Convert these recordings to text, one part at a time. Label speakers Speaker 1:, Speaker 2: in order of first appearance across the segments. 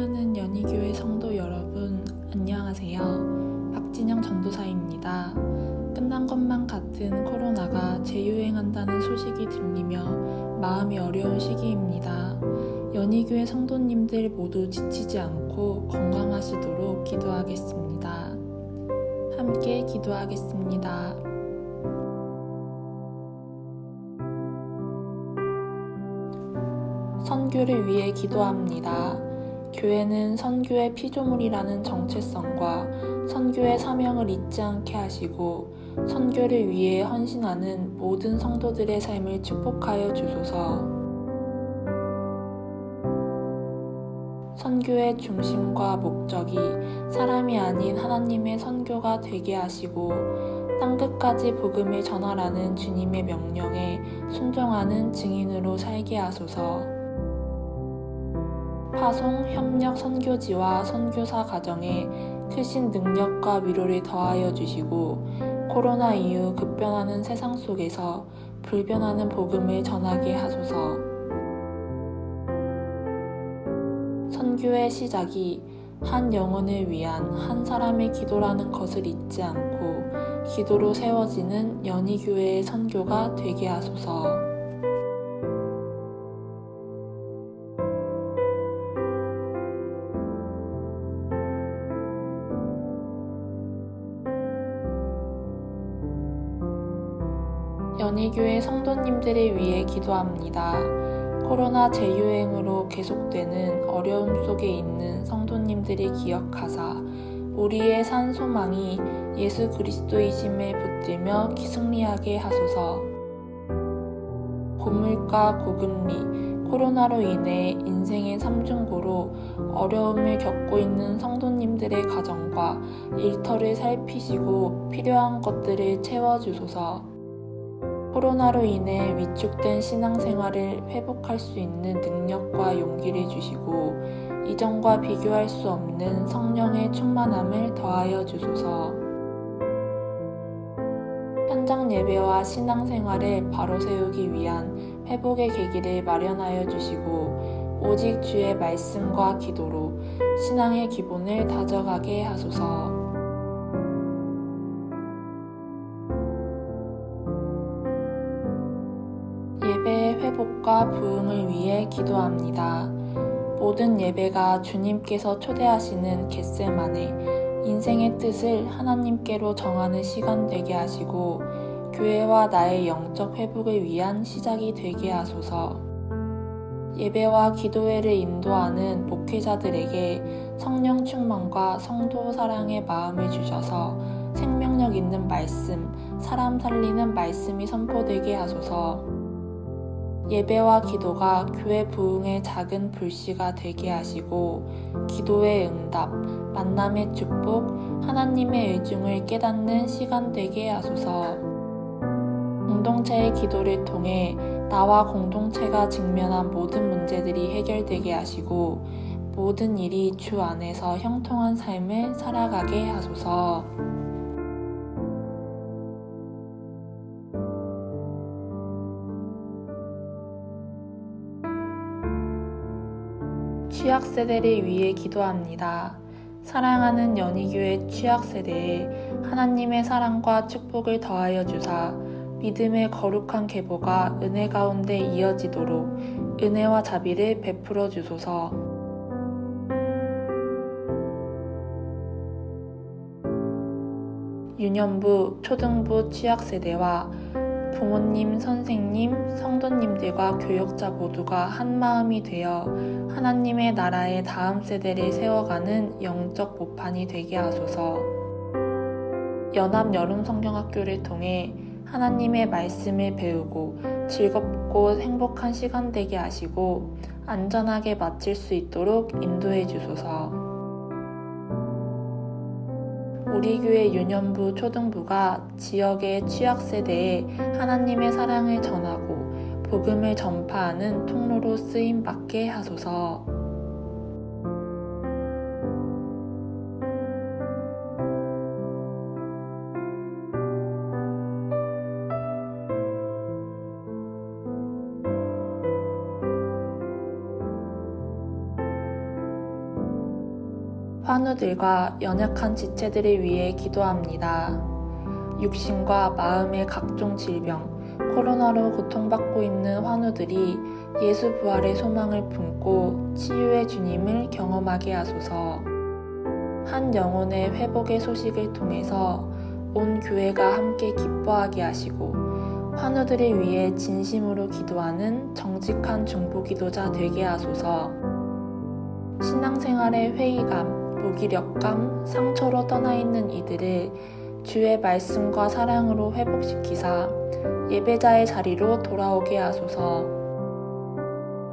Speaker 1: 사랑하는 연희교회 성도 여러분, 안녕하세요. 박진영 전도사입니다. 끝난 것만 같은 코로나가 재유행한다는 소식이 들리며 마음이 어려운 시기입니다. 연희교회 성도님들 모두 지치지 않고 건강하시도록 기도하겠습니다. 함께 기도하겠습니다. 선교를 위해 기도합니다. 교회는 선교의 피조물이라는 정체성과 선교의 사명을 잊지 않게 하시고 선교를 위해 헌신하는 모든 성도들의 삶을 축복하여 주소서. 선교의 중심과 목적이 사람이 아닌 하나님의 선교가 되게 하시고 땅끝까지 복음을 전하라는 주님의 명령에 순종하는 증인으로 살게 하소서. 파송, 협력 선교지와 선교사 가정에 크신 능력과 위로를 더하여 주시고 코로나 이후 급변하는 세상 속에서 불변하는 복음을 전하게 하소서. 선교의 시작이 한 영혼을 위한 한 사람의 기도라는 것을 잊지 않고 기도로 세워지는 연희교회의 선교가 되게 하소서. 연희교회 성도님들을 위해 기도합니다. 코로나 재유행으로 계속되는 어려움 속에 있는 성도님들을 기억하사 우리의 산 소망이 예수 그리스도이심을 붙들며 승리하게 하소서. 고물가, 고금리, 코로나로 인해 인생의 삼중고로 어려움을 겪고 있는 성도님들의 가정과 일터를 살피시고 필요한 것들을 채워주소서. 코로나로 인해 위축된 신앙생활을 회복할 수 있는 능력과 용기를 주시고 이전과 비교할 수 없는 성령의 충만함을 더하여 주소서. 현장 예배와 신앙생활을 바로 세우기 위한 회복의 계기를 마련하여 주시고 오직 주의 말씀과 기도로 신앙의 기본을 다져가게 하소서. 예배의 회복과 부흥을 위해 기도합니다. 모든 예배가 주님께서 초대하시는 겟세마네, 인생의 뜻을 하나님께로 정하는 시간 되게 하시고 교회와 나의 영적 회복을 위한 시작이 되게 하소서. 예배와 기도회를 인도하는 목회자들에게 성령 충만과 성도 사랑의 마음을 주셔서 생명력 있는 말씀, 사람 살리는 말씀이 선포되게 하소서. 예배와 기도가 교회 부흥의 작은 불씨가 되게 하시고 기도의 응답, 만남의 축복, 하나님의 의중을 깨닫는 시간 되게 하소서. 공동체의 기도를 통해 나와 공동체가 직면한 모든 문제들이 해결되게 하시고 모든 일이 주 안에서 형통한 삶을 살아가게 하소서. 취약세대를 위해 기도합니다. 사랑하는 연희교회 취약세대에 하나님의 사랑과 축복을 더하여 주사 믿음의 거룩한 계보가 은혜 가운데 이어지도록 은혜와 자비를 베풀어 주소서. 유년부, 초등부 취약세대와 부모님, 선생님, 성도님들과 교역자 모두가 한 마음이 되어 하나님의 나라의 다음 세대를 세워가는 영적 모판이 되게 하소서. 연합 여름 성경학교를 통해 하나님의 말씀을 배우고 즐겁고 행복한 시간 되게 하시고 안전하게 마칠 수 있도록 인도해 주소서. 우리 교회 유년부, 초등부가 지역의 취약세대에 하나님의 사랑을 전하고 복음을 전파하는 통로로 쓰임받게 하소서. 환우들과 연약한 지체들을 위해 기도합니다. 육신과 마음의 각종 질병, 코로나로 고통받고 있는 환우들이 예수 부활의 소망을 품고 치유의 주님을 경험하게 하소서. 한 영혼의 회복의 소식을 통해서 온 교회가 함께 기뻐하게 하시고 환우들을 위해 진심으로 기도하는 정직한 중보기도자 되게 하소서. 신앙생활의 회의감, 무기력감, 상처로 떠나 있는 이들을 주의 말씀과 사랑으로 회복시키사 예배자의 자리로 돌아오게 하소서.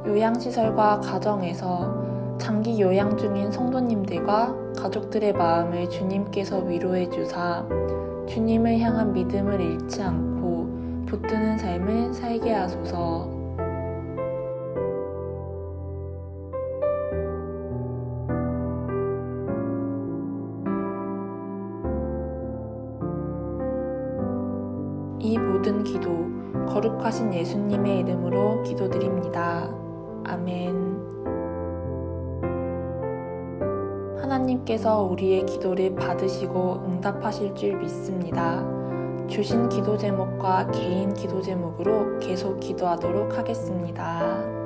Speaker 1: 요양시설과 가정에서 장기 요양 중인 성도님들과 가족들의 마음을 주님께서 위로해 주사 주님을 향한 믿음을 잃지 않고 붙드는 삶을 살게 하소서. 이 모든 기도 거룩하신 예수님의 이름으로 기도드립니다. 아멘. 하나님께서 우리의 기도를 받으시고 응답하실 줄 믿습니다. 주신 기도 제목과 개인 기도 제목으로 계속 기도하도록 하겠습니다.